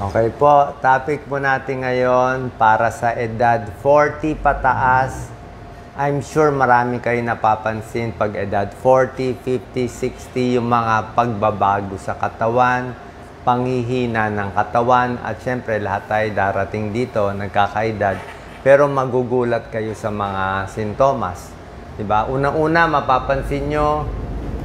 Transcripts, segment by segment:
Okay po, topic po natin ngayon para sa edad 40 pataas. I'm sure marami kayo napapansin pag edad 40, 50, 60, yung mga pagbabago sa katawan, panghihina ng katawan, at syempre lahat tayo darating dito, nagkakaedad. Pero magugulat kayo sa mga sintomas. Diba? Unang-una, mapapansin nyo,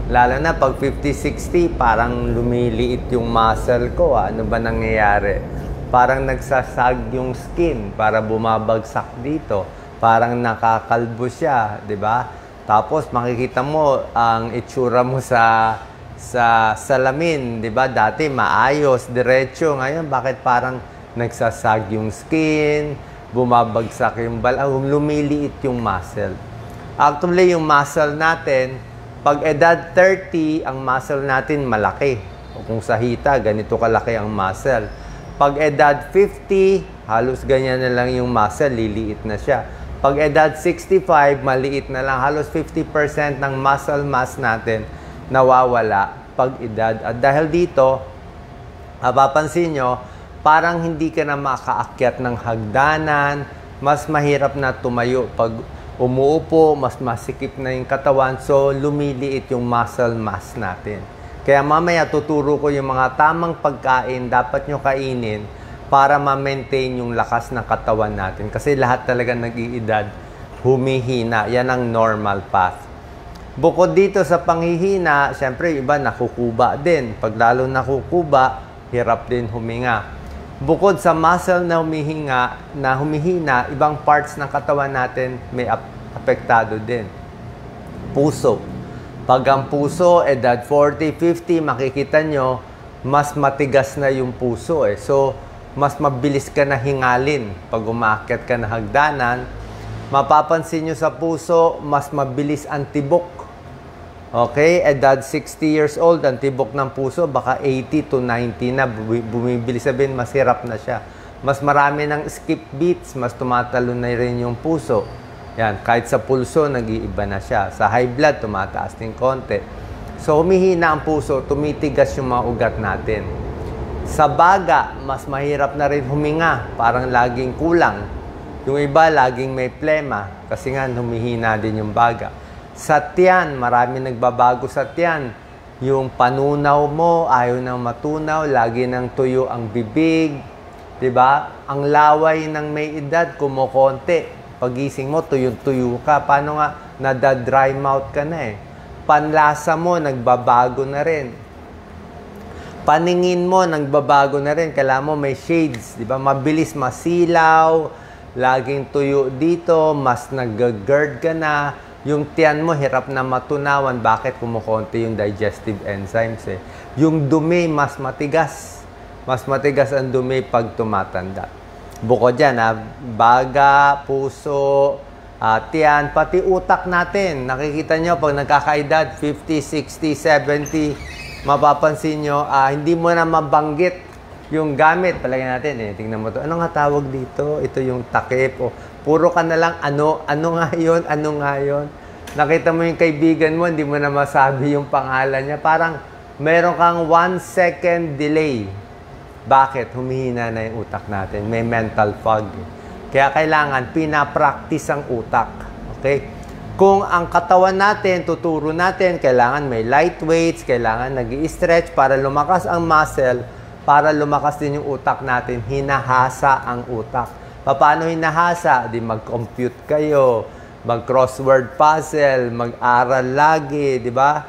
lalo na pag 50-60, parang lumiliit yung muscle ko. Ano ba nangyayari? Parang nagsasag yung skin para bumabagsak dito. Parang nakakalbo siya, di ba? Tapos makikita mo ang itsura mo sa salamin, di ba? Dati maayos, diretso. Ngayon, bakit parang nagsasag yung skin, bumabagsak yung lumiliit yung muscle. Actually, yung muscle natin, pag edad 30, ang muscle natin malaki. O kung sa hita, ganito kalaki ang muscle. Pag edad 50, halos ganyan na lang yung muscle, liliit na siya. Pag edad 65, maliit na lang. Halos 50% ng muscle mass natin nawawala pag edad. At dahil dito, mapapansin nyo, parang hindi ka na makaakyat ng hagdanan, mas mahirap na tumayo pag umuupo, mas masikip na yung katawan, so lumiliit yung muscle mass natin. Kaya mamaya tuturo ko yung mga tamang pagkain dapat nyo kainin para ma-maintain yung lakas ng katawan natin. Kasi lahat talaga nag-iedad, humihina. Yan ang normal path. Bukod dito sa panghihina, syempre iba nakukuba din. Pag lalo nakukuba, hirap din huminga. Bukod sa muscle na humihina, ibang parts ng katawan natin may apektado din. Puso. Pag ang puso, edad 40, 50, makikita nyo, mas matigas na yung puso. So, mas mabilis ka na hingalin pag umaakyat ka na hagdanan. Mapapansin nyo sa puso, mas mabilis ang tibok. Okay, edad 60 years old, ang tibok ng puso, baka 80 to 90 na, bumibilis, sabihin, mas hirap na siya. Mas marami ng skip beats, mas tumatalo na rin yung puso. Yan, kahit sa pulso, nag-iiba na siya. Sa high blood, tumataas din konti. So, humihina ang puso, tumitigas yung mga ugat natin. Sa baga, mas mahirap na rin huminga, parang laging kulang. Yung iba, laging may plema, kasi nga, humihina din yung baga. Sa tiyan, marami nagbabago sa tiyan. Yung panunaw mo, ayaw nang matunaw, lagi nang tuyo ang bibig. Diba? Ang laway ng may edad, kumukonti. Pagising mo, tuyo-tuyo ka. Paano nga, nada-dry mouth ka na eh. Panlasa mo, nagbabago na rin. Paningin mo, nagbabago na rin. Kailangan mo may shades. Diba? Mabilis masilaw, laging tuyo dito, mas nag-GERD ka na. Yung tiyan mo, hirap na matunawan. Bakit? Kumukonti yung digestive enzymes eh. Yung dumi, mas matigas. Mas matigas ang dumi pag tumatanda. Bukod dyan, baga, puso, tiyan, pati utak natin. Nakikita nyo, pag nagkakaedad, 50, 60, 70, mapapansin nyo, hindi mo na mabanggit yung gamit. Palagay natin eh. Tingnan mo to. Ano nga tawag dito? Ito yung takip. O, puro ka na lang, ano nga yun? Ano nga yun? Nakita mo yung kaibigan mo, hindi mo na masabi yung pangalan niya. Parang meron kang 1 second delay. Bakit? Humihina na yung utak natin. May mental fog. Kaya kailangan pinapractice ang utak. Okay? Kung ang katawan natin, tuturo natin, kailangan may light weights, kailangan nag-i-stretch para lumakas ang muscle, para lumakas din yung utak natin, hinahasa ang utak. Paano hinahasa? Di mag-compute kayo, mag-crossword puzzle, mag-aral lagi, di ba?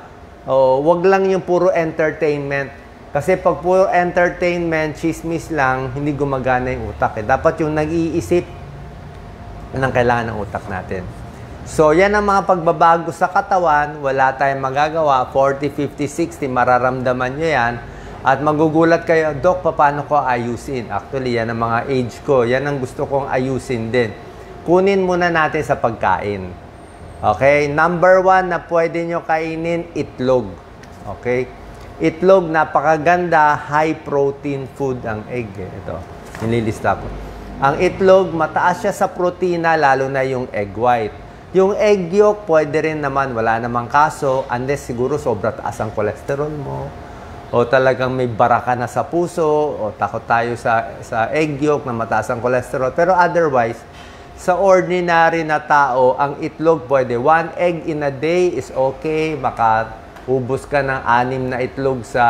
O, wag lang yung puro entertainment. Kasi pag puro entertainment, chismis lang, hindi gumagana yung utak. Dapat yung nag-iisip ng kailangan ng utak natin. So, yan ang mga pagbabago sa katawan. Wala tayong magagawa. 40, 50, 60, mararamdaman nyo yan. At magugulat kayo, Dok, paano ko ayusin? Actually, yan ang mga age ko. Yan ang gusto kong ayusin din. Kunin muna natin sa pagkain. Okay? Number 1 na pwede nyo kainin, itlog. Okay? Itlog, napakaganda, high-protein food ang egg. Ito, nililista ko. Ang itlog, mataas siya sa protina, lalo na yung egg white. Yung egg yolk, pwede rin naman, wala namang kaso, unless siguro sobra taas ang cholesterol mo. o talagang may baraka na sa puso, o takot tayo sa egg yolk na mataas ang cholesterol. Pero otherwise, sa ordinary na tao, ang itlog pwede. 1 egg in a day is okay. Makaubos ka ng 6 na itlog sa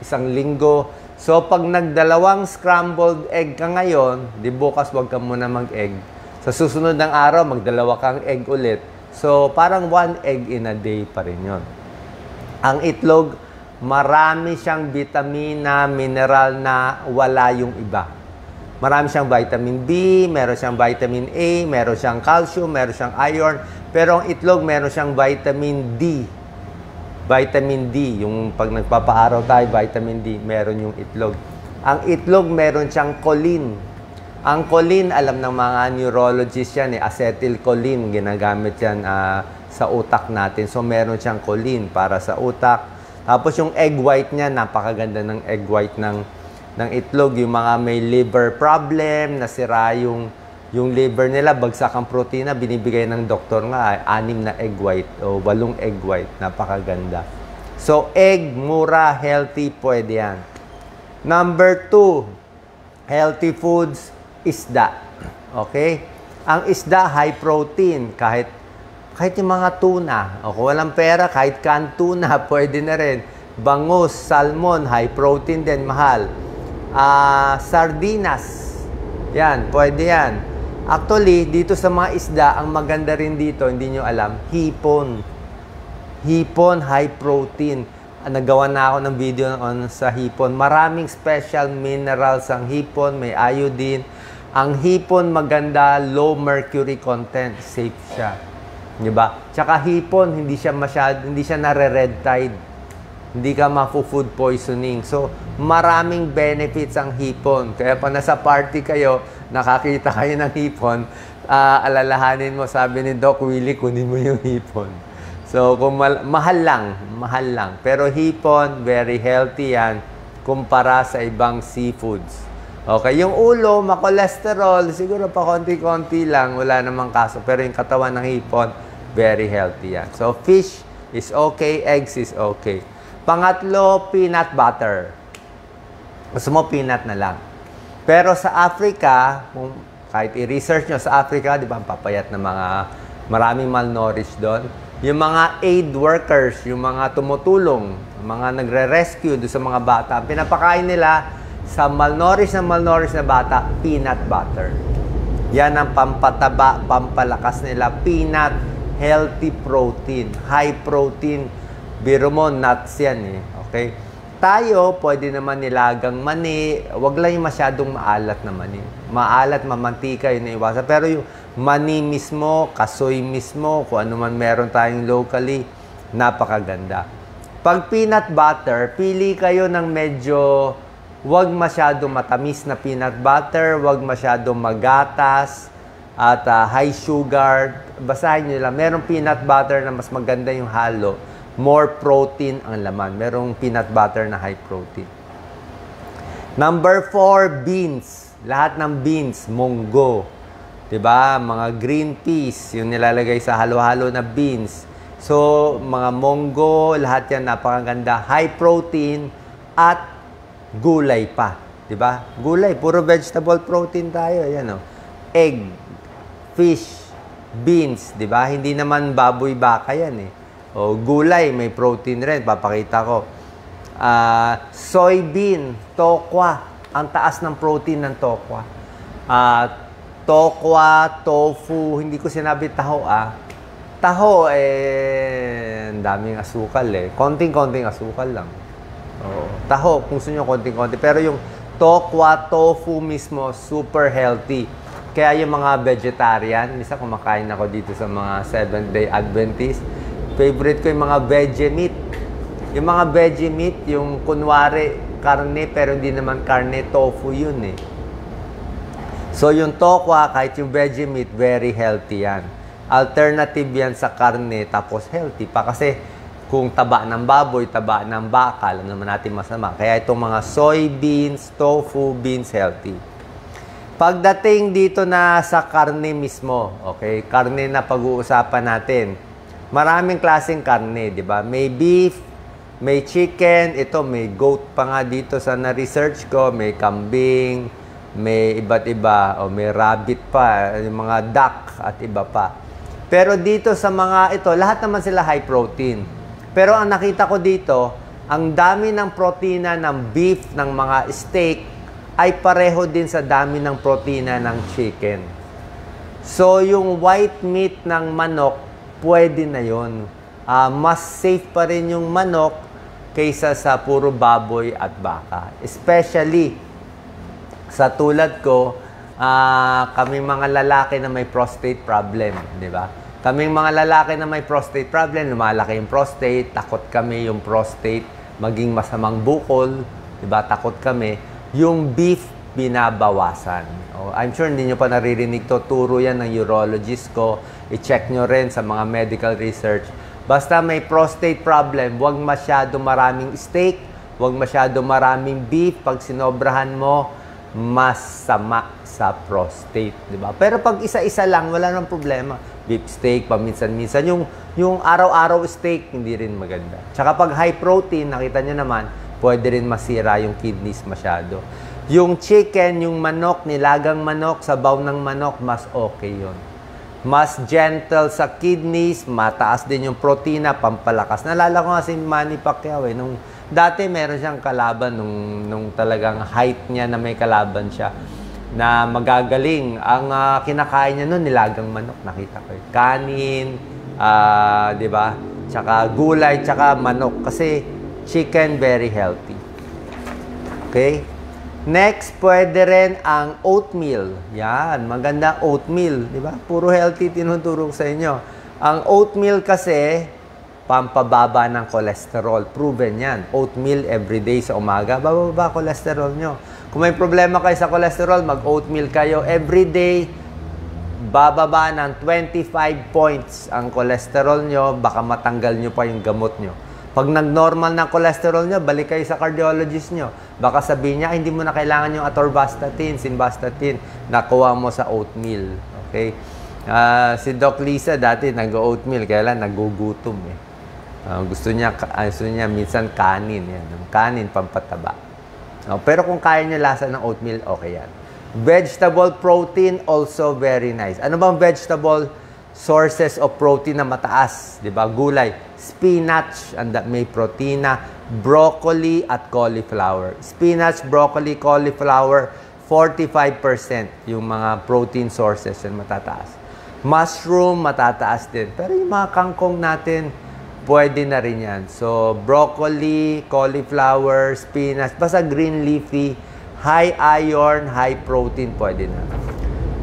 isang linggo. So, pag nagdalawang scrambled egg ka ngayon, di bukas wag ka muna mag-egg. Sa susunod ng araw, magdalawa kang egg ulit. So, parang 1 egg in a day pa rin yun. Ang itlog, marami siyang vitamina, mineral na wala yung iba. Marami siyang vitamin B, meron siyang vitamin A, meron siyang calcium, meron siyang iron. Pero ang itlog, meron siyang vitamin D. Vitamin D, yung pag nagpapaaraw tayo, vitamin D, meron yung itlog. Ang itlog, meron siyang choline. Ang choline, alam ng mga neurologists yan, acetylcholine, ginagamit yan sa utak natin. So, meron siyang choline para sa utak. Tapos, yung egg white niya, napakaganda ng egg white ng itlog. Yung mga may liver problem, nasira yung liver nila, bagsak ang protina, binibigay ng doktor nga, 6 na egg white o 8 egg white. Napakaganda. So, egg, mura, healthy, pwede yan. Number 2, healthy foods, isda. Okay? Ang isda, high protein. Kahit yung mga tuna. O kung walang pera, kahit canned tuna, pwede na rin. Bangus, salmon, high protein din, mahal. Sardinas. Yan, pwede yan. Actually, dito sa mga isda, ang maganda rin dito, hindi nyo alam, hipon. Hipon, high protein. Nagawa na ako ng video sa hipon. Maraming special minerals ang hipon, may iodine. Ang hipon maganda, low mercury content, safe siya. 'Di ba? Tsaka hipon, hindi siya nare-red tide. Hindi ka mafu-food poisoning. So, maraming benefits ang hipon. Kaya pag nasa party kayo, nakakita kayo ng hipon, alalahanin mo, sabi ni Doc Willie, kunin mo yung hipon. So, kung mahal lang. Pero hipon, very healthy yan kumpara sa ibang seafoods. Okay, yung ulo, ma-cholesterol, siguro pa konti-konti lang, wala namang kaso. Pero yung katawan ng hipon, very healthy yan. So, fish is okay, eggs is okay. Pangatlo, peanut butter. Gusto mo, peanut na lang. Pero sa Africa, kahit i-research nyo sa Africa, di ba, ang papayat na maraming malnourished doon. Yung mga aid workers, yung mga tumutulong, mga nagre-rescue doon sa mga bata, pinapakain nila sa malnourished na bata, peanut butter. Yan ang pampataba, pampalakas nila. Peanut, healthy protein, high protein. Biro mo, nuts yan eh. Okay? Tayo, pwede naman nilagang mani. Huwag lang yung masyadong maalat na mani. Maalat, mamantika, yun na iwasan. Pero yung mani mismo, kasoy mismo, kung ano man meron tayong locally, napakaganda. Pag peanut butter, pili kayo ng medyo huwag masyadong matamis na peanut butter, huwag masyadong magatas, at high sugar. Basahin nyo lang. Merong peanut butter na mas maganda yung halo. More protein ang laman. Merong peanut butter na high protein. Number 4, beans. Lahat ng beans, munggo. Diba? Mga green peas, yung nilalagay sa halo-halo na beans. So, mga munggo, lahat yan napakaganda. High protein at gulay pa. Diba? Gulay, puro vegetable protein tayo. Ayan, oh. Egg, fish, beans. Diba? Hindi naman baboy baka yan eh. O gulay, may protein rin. Papakita ko. Soybean, tokwa. Ang taas ng protein ng tokwa. Tokwa, tofu. Hindi ko sinabi taho Taho, ang daming asukal eh. Konting-konting asukal lang. Oo. Taho, kung gusto nyo konting-konti. Pero yung tokwa, tofu mismo, super healthy. Kaya yung mga vegetarian, minsan kumakain ako dito sa mga Seventh-day Adventist, favorite ko yung mga veggie meat. Yung mga veggie meat, yung kunwari karne, pero hindi naman karne, tofu yun eh. So yung tokwa, kahit yung veggie meat, very healthy yan. Alternative yan sa karne, tapos healthy pa. Kasi kung taba ng baboy, taba ng baka, alam naman natin masama. Kaya itong mga soybeans, tofu, beans, healthy. Pagdating dito na sa karne mismo, okay? Karne na pag-uusapan natin. Maraming klaseng karne, di ba? May beef, May chicken, ito may goat pa nga dito sa na-research ko, may kambing, may iba't iba, o may rabbit pa, yung mga duck at iba pa. Pero dito sa mga ito, lahat naman sila high protein. Pero ang nakita ko dito, ang dami ng protina ng beef, ng mga steak, ay pareho din sa dami ng protina ng chicken. So, yung white meat ng manok, pwede na yun. Mas safe pa rin yung manok kaysa sa puro baboy at baka. Especially, sa tulad ko, kaming mga lalaki na may prostate problem, di ba? Kaming mga lalaki na may prostate problem, lumalaki yung prostate, takot kami yung prostate, maging masamang bukol, di ba? Takot kami. Yung beef, binabawasan. I'm sure hindi nyo pa naririnig to. Turo yan ng urologist ko. I-check nyo rin sa mga medical research. Basta may prostate problem, huwag masyado maraming steak, huwag masyado maraming beef. Pag sinobrahan mo, masama sa prostate, di ba? Pero pag isa-isa lang, wala nang problema. Beef steak, paminsan-minsan. Yung araw-araw steak, hindi rin maganda. Tsaka pag high protein, nakita nyo naman, pwede rin masira yung kidneys masyado. Yung chicken, yung manok, nilagang manok, sabaw ng manok, mas okay yun. Mas gentle sa kidneys, mataas din yung protina, pampalakas. Nalala ko nga si Manny Pacquiao eh. Dati meron siyang kalaban nung talagang height niya na may kalaban siya na magagaling. Ang kinakain niya nun, nilagang manok, nakita ko. Kanin, di ba? Tsaka gulay, tsaka manok. Kasi chicken, very healthy. Okay? Next, pwede rin ang oatmeal. Yan, maganda oatmeal. Di ba? Puro healthy tinuturo sa inyo. Ang oatmeal kasi, pampababa ng cholesterol. Proven yan. Oatmeal everyday sa umaga. Bababa cholesterol nyo. Kung may problema kayo sa cholesterol, mag-oatmeal kayo. Everyday, bababa ng 25 points ang cholesterol nyo. Baka matanggal nyo pa yung gamot nyo. Pag nag-normal ng cholesterol nyo, balik kayo sa cardiologist nyo. Baka sabihin niya, hindi mo na kailangan yung atorvastatin, simvastatin. Nakuha mo sa oatmeal. Okay? Si Doc Lisa dati nag-oatmeal, kaya lang nagugutom eh. Gusto niya minsan kanin. Yan. Kanin, pampataba. Pero kung kaya niya lasa ng oatmeal, okay yan. Vegetable protein, also very nice. Ano bang vegetable sources of protein na mataas? Diba? Gulay. Spinach, may protina. Broccoli at cauliflower. Spinach, broccoli, cauliflower, 45% yung mga protein sources yan matataas. Mushroom, matataas din. Pero yung mga kangkong natin, pwede na rin yan. So, broccoli, cauliflower, spinach, basta green leafy, high iron, high protein, pwede na.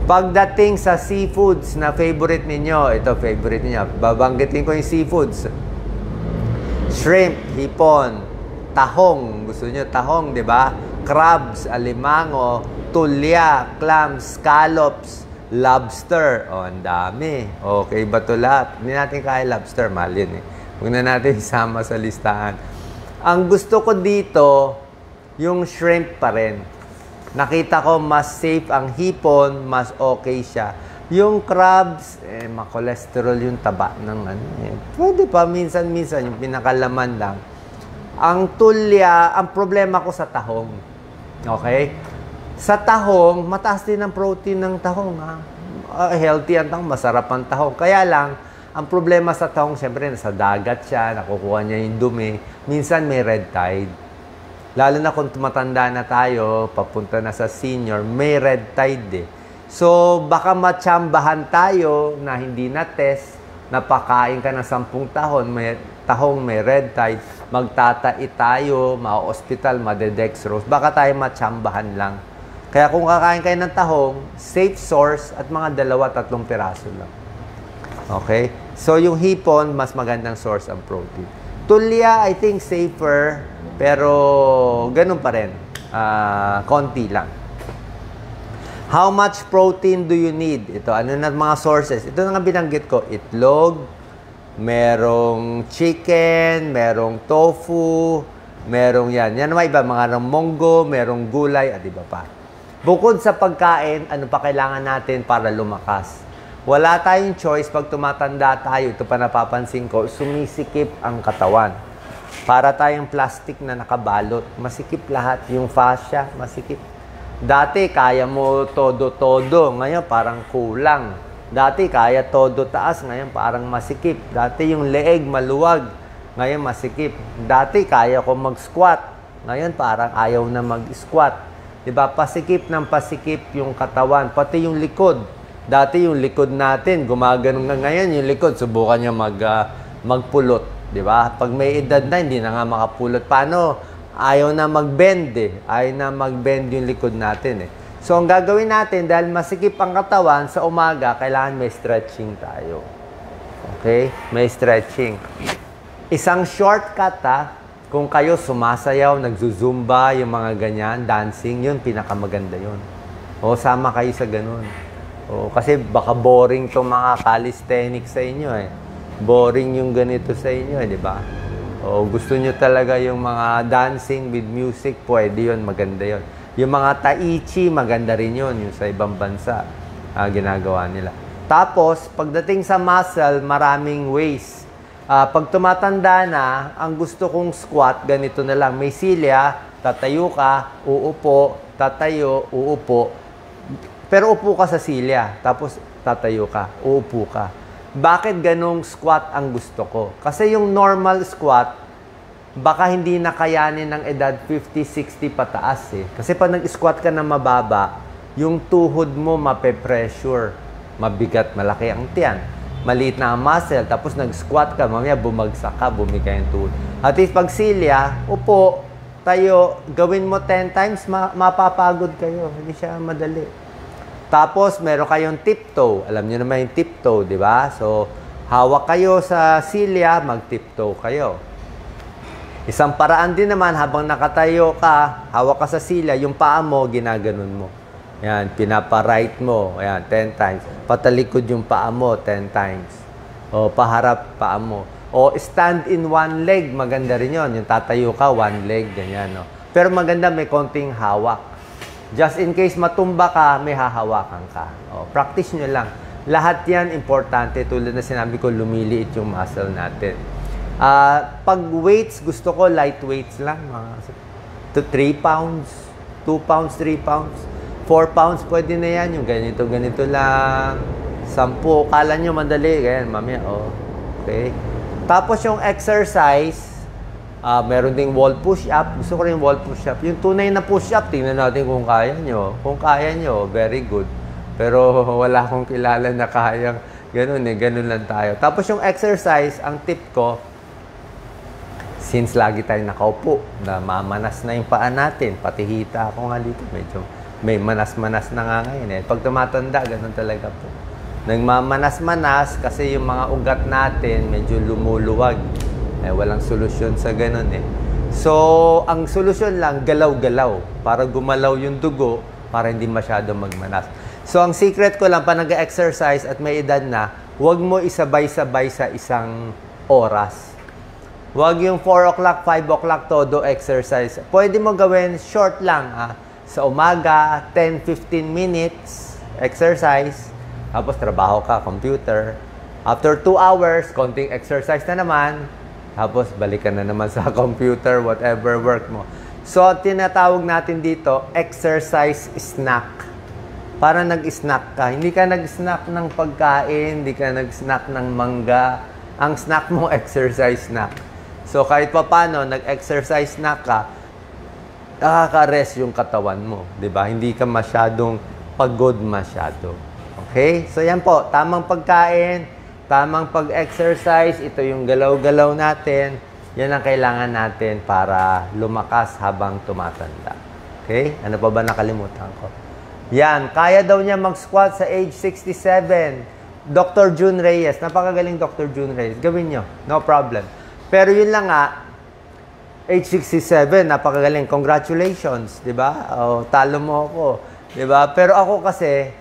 Pagdating sa seafoods na favorite ninyo, ito favorite niyo, babanggitin ko yung seafoods. Shrimp, hipon, tahong, gusto niyo tahong, di ba? Crabs, alimango, tulya, clams, scallops, lobster. Ang dami. Okay ba ito lahat? Hindi natin kaya lobster, mahal yun eh. Huwag na natin isama sa listahan. Ang gusto ko dito, yung shrimp pa rin. Nakita ko mas safe ang hipon, mas okay siya. Yung crabs, ma-cholesterol yung taba ng ano. Pwede pa, minsan-minsan, yung pinakalaman lang. Ang tulya, ang problema ko sa tahong. Okay? Sa tahong, mataas din ang protein ng tahong. Healthy ang tahong, masarap ang tahong. Kaya lang, ang problema sa tahong, siyempre, nasa dagat siya, nakukuha niya yung dumi. Minsan may red tide. Lalo na kung tumatanda na tayo, papunta na sa senior, may red tide eh. So, baka matsambahan tayo na hindi na-test, napakain ka ng 10 tahong, may red tide, magtatai tayo, ma-hospital, madedextrose, baka tayo matsambahan lang. Kaya kung kakain kayo ng tahong, safe source at mga 2-3 piraso lang. Okay? So, yung hipon, mas magandang source ang protein. Tulya, I think safer, pero ganun pa rin. Konti lang. How much protein do you need? Ito, ano na mga sources? Ito na nga binanggit ko. Itlog, merong chicken, merong tofu, merong yan. Yan naman iba, mga monggo, merong gulay, at iba pa. Bukod sa pagkain, ano pa kailangan natin para lumakas? Wala tayong choice pag tumatanda tayo. Ito pa napapansin ko, sumisikip ang katawan. Para tayong plastic na nakabalot. Masikip lahat. Yung fascia, masikip. Dati, kaya mo todo-todo. Ngayon, parang kulang. Dati, kaya todo taas. Ngayon, parang masikip. Dati, yung leeg maluwag. Ngayon, masikip. Dati, kaya ko mag-squat. Ngayon, parang ayaw na mag-squat. Diba? Pasikip ng pasikip yung katawan. Pati yung likod. Dati, yung likod natin, gumagano nga ngayon. Yung likod, subukan niya magpulot. Diba? Pag may edad na, hindi na nga makapulot. Paano? Ayaw na mag-bend eh. Ayaw na mag-bend yung likod natin eh. So, ang gagawin natin, dahil masikip ang katawan, sa umaga, kailangan may stretching tayo. Okay? May stretching. Isang shortcut kung kayo sumasayaw, nagzuzumba, yung mga ganyan, dancing, yun, pinakamaganda yun. O, sama kayo sa ganun. O, kasi baka boring itong mga calisthenics sa inyo eh. Boring yung ganito sa inyo eh, di ba? O, gusto nyo talaga yung mga dancing with music, pwede yun, maganda yun. Yung mga tai chi, maganda rin yun, yung sa ibang bansa, ginagawa nila. Tapos, pagdating sa muscle, maraming ways. Pag tumatanda na, ang gusto kong squat, ganito na lang. May silya, tatayo ka, uupo, tatayo, uupo. Pero upo ka sa silya, tapos tatayo ka, uupo ka. Bakit ganong squat ang gusto ko? Kasi yung normal squat, baka hindi nakayanin ng edad 50, 60 pataas eh. Kasi pag nag-squat ka na mababa, yung tuhod mo mape-pressure. Mabigat, malaki ang tiyan. Maliit na ang muscle, tapos nag-squat ka, mamaya bumagsak ka, bumigay ang tuhod. At if pag silya, upo, tayo, gawin mo 10 times, mapapagod kayo. Hindi siya madali. Tapos, meron kayong tiptoe. Alam niyo naman yung tiptoe, di ba? So, hawak kayo sa silya, mag-tiptoe kayo. Isang paraan din naman, habang nakatayo ka, hawak ka sa silya, yung paa mo, ginaganon mo. Yan, pinapa-right mo. Yan, 10 times. Patalikod yung paa mo, 10 times. O, paharap paa mo. O, stand in one leg. Maganda rin yun. Yung tatayo ka, one leg, ganyan. No? Pero maganda, may konting hawak. Just in case matumba ka, may hahawakan ka. O, practice nyo lang. Lahat yan importante. Tulad na sinabi ko, lumiliit yung muscle natin. Pag weights, gusto ko light weights lang. To 3 pounds, 2 pounds, 3 pounds. 4 pounds, pwede na yan. Yung ganito, ganito lang. 10. Kala nyo madali. Ganyan, mamaya. Oh. Okay. Tapos yung exercise, meron ding wall push-up. Gusto ko rin wall push-up. Yung tunay na push-up, tingnan natin kung kaya nyo. Kung kaya nyo, very good. Pero wala akong kilala na kayang ganun eh. Ganun lang tayo. Tapos yung exercise, ang tip ko, since lagi tayo nakaupo, na mamanas na yung paa natin, pati hita ako nga dito, medyo may manas-manas na nga ngayon eh. Pag tumatanda, ganun talaga po. Nagmamanas-manas kasi yung mga ugat natin medyo lumuluwag. Eh, walang solusyon sa ganun eh. So, ang solusyon lang, galaw-galaw. Para gumalaw yung dugo, para hindi masyado magmanas. So, ang secret ko lang, pa nag-exercise at may edad na, huwag mo isabay-sabay sa isang oras. Huwag yung 4 o'clock, 5 o'clock todo exercise. Pwede mo gawin short lang. Sa umaga, 10-15 minutes exercise. Tapos trabaho ka, computer. After 2 hours, konting exercise na naman. Tapos balikan na naman sa computer, whatever work mo. So, tinatawag natin dito, exercise snack. Para nag-snack ka. Hindi ka nag-snack ng pagkain, hindi ka nag-snack ng mangga. Ang snack mo, exercise snack. So, kahit pa paano, nag-exercise snack ka, nakaka-rest yung katawan mo. Diba? Hindi ka masyadong pagod masyado. Okay? So, yan po. Tamang pagkain, tamang pag-exercise, ito yung galaw-galaw natin. Yan ang kailangan natin para lumakas habang tumatanda. Okay? Ano pa ba nakalimutan ko? Yan. Kaya daw niya mag-squat sa age 67. Dr. June Reyes. Napakagaling Dr. June Reyes. Gawin nyo. No problem. Pero yun lang nga, age 67, napakagaling. Congratulations. Diba? O, talo mo ako. Diba? Pero ako kasi,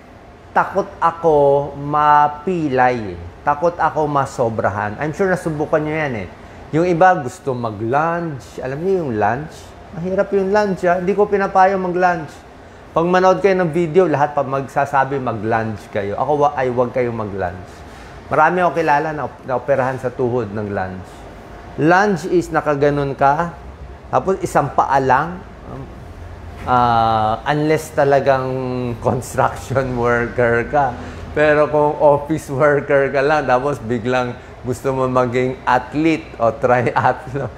takot ako mapilay. Takot ako masobrahan. I'm sure nasubukan nyo yan eh. Yung iba gusto mag-lunch. Alam niyo yung lunch? Mahirap yung lunch ha. Hindi ko pinapayo mag-lunch. Pag manood kayo ng video, lahat pa magsasabi mag-lunch kayo. Ako ay huwag kayo mag-lunch. Marami ako kilala na operahan sa tuhod ng lunch. Lunge is nakaganon ka, tapos isang paa lang. Unless talagang construction worker ka. Pero kung office worker ka lang, tapos biglang gusto mo maging athlete o triathlon,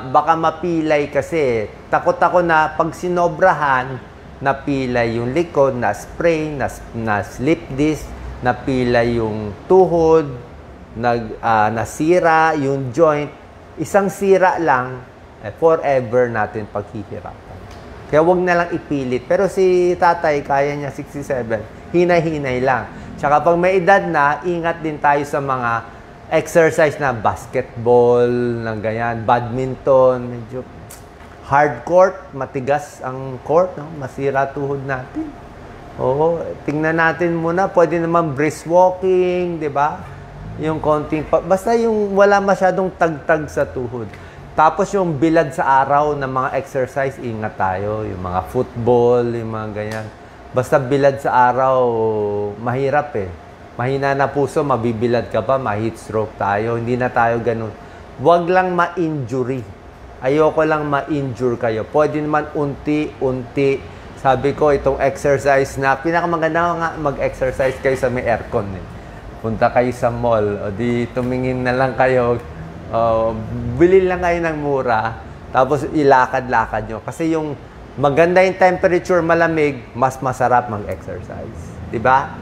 baka mapilay kasi. Takot ako na pag sinobrahan, napilay yung likod, na-sprain, na-slip disc, napilay yung tuhod, nasira yung joint. Isang sira lang, forever natin paghihirapan. Kaya wag na lang ipilit. Pero si tatay, kaya niya 67, hinay-hinay lang. Tsaka pag may edad na, ingat din tayo sa mga exercise na basketball, ng ganyan, badminton, medyo hard court, matigas ang court, no? Masira tuhod natin. Oo, tingnan natin muna, pwede naman brisk walking, di ba? Yung konting, basta yung wala masyadong tagtag sa tuhod. Tapos yung bilad sa araw ng mga exercise, ingat tayo. Yung mga football, yung mga ganyan. Basta bilad sa araw, mahirap eh. Mahina na puso, mabibilad ka pa, ma-heat stroke tayo. Hindi na tayo ganun. Huwag lang ma-injury. Ayoko lang ma-injure kayo. Pwede naman unti-unti. Sabi ko, itong exercise na, pinakamaganda nga mag-exercise kayo sa may aircon eh. Punta kayo sa mall, o di tumingin na lang kayo, bili lang kayo ng mura, tapos ilakad-lakad nyo. Kasi yung maganda yung temperature, malamig, mas masarap mag-exercise. Diba?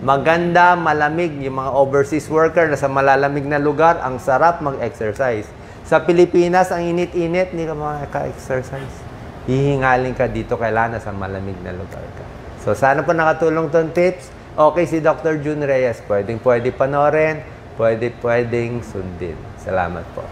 Maganda, malamig, yung mga overseas worker na sa malalamig na lugar, ang sarap mag-exercise. Sa Pilipinas, ang init-init, hindi ka maka-exercise. Hihingaling ka dito, kailangan sa malamig na lugar ka. So, sana po nakatulong tong tips. Okay, si Dr. June Reyes, pwedeng panoorin, pwedeng sundin. Salamat po.